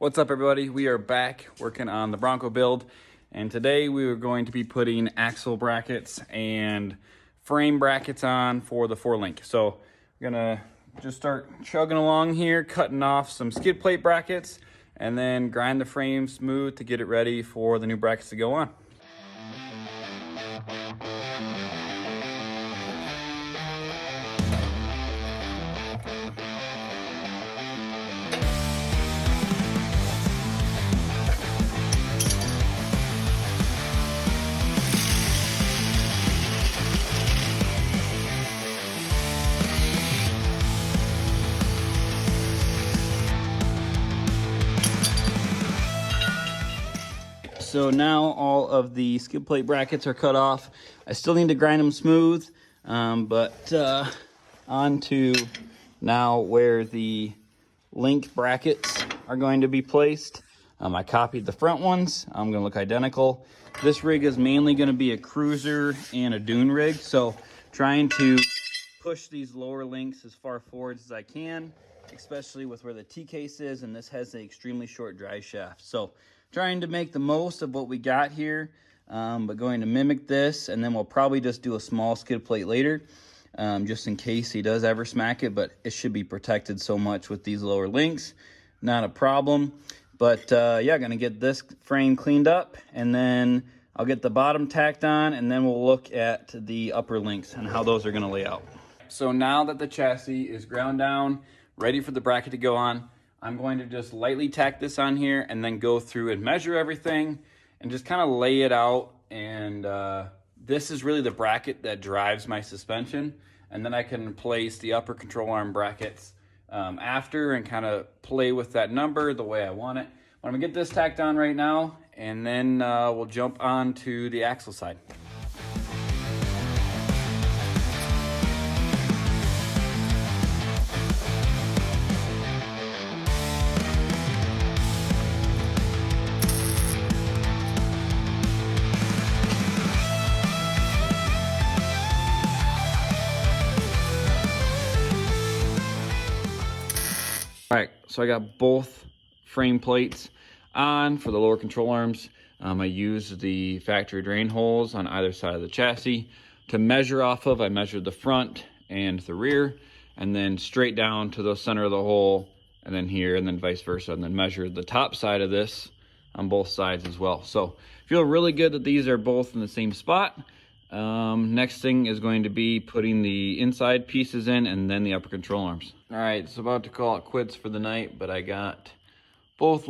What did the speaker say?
What's up, everybody? We are back working on the Bronco build, and today we are going to be putting axle brackets and frame brackets on for the 4-link. So we're gonna just start chugging along here, cutting off some skid plate brackets, and then grind the frame smooth to get it ready for the new brackets to go on. So now all of the skid plate brackets are cut off. I still need to grind them smooth, but on to now where the link brackets are going to be placed. I copied the front ones. I'm gonna look identical. This rig is mainly gonna be a cruiser and a dune rig, so trying to push these lower links as far forwards as I can, especially with where the T-case is, and this has an extremely short drive shaft. So trying to make the most of what we got here, but going to mimic this, and then we'll probably just do a small skid plate later, just in case he does ever smack it, but it should be protected so much with these lower links. Not a problem. But yeah, gonna get this frame cleaned up, and then I'll get the bottom tacked on, and then we'll look at the upper links and how those are gonna lay out. So now that the chassis is ground down, ready for the bracket to go on, I'm going to just lightly tack this on here and then go through and measure everything and just kind of lay it out. And this is really the bracket that drives my suspension. And then I can place the upper control arm brackets after and kind of play with that number the way I want it. I'm gonna get this tacked on right now, and then we'll jump on to the axle side. All right, so I got both frame plates on for the lower control arms. I used the factory drain holes on either side of the chassis to measure off of. I measured the front and the rear, and then straight down to the center of the hole, and then here, and then vice versa, and then measured the top side of this on both sides as well. So feel really good that these are both in the same spot. Next thing is going to be putting the inside pieces in and then the upper control arms. All right, it's about to call it quits for the night, but I got both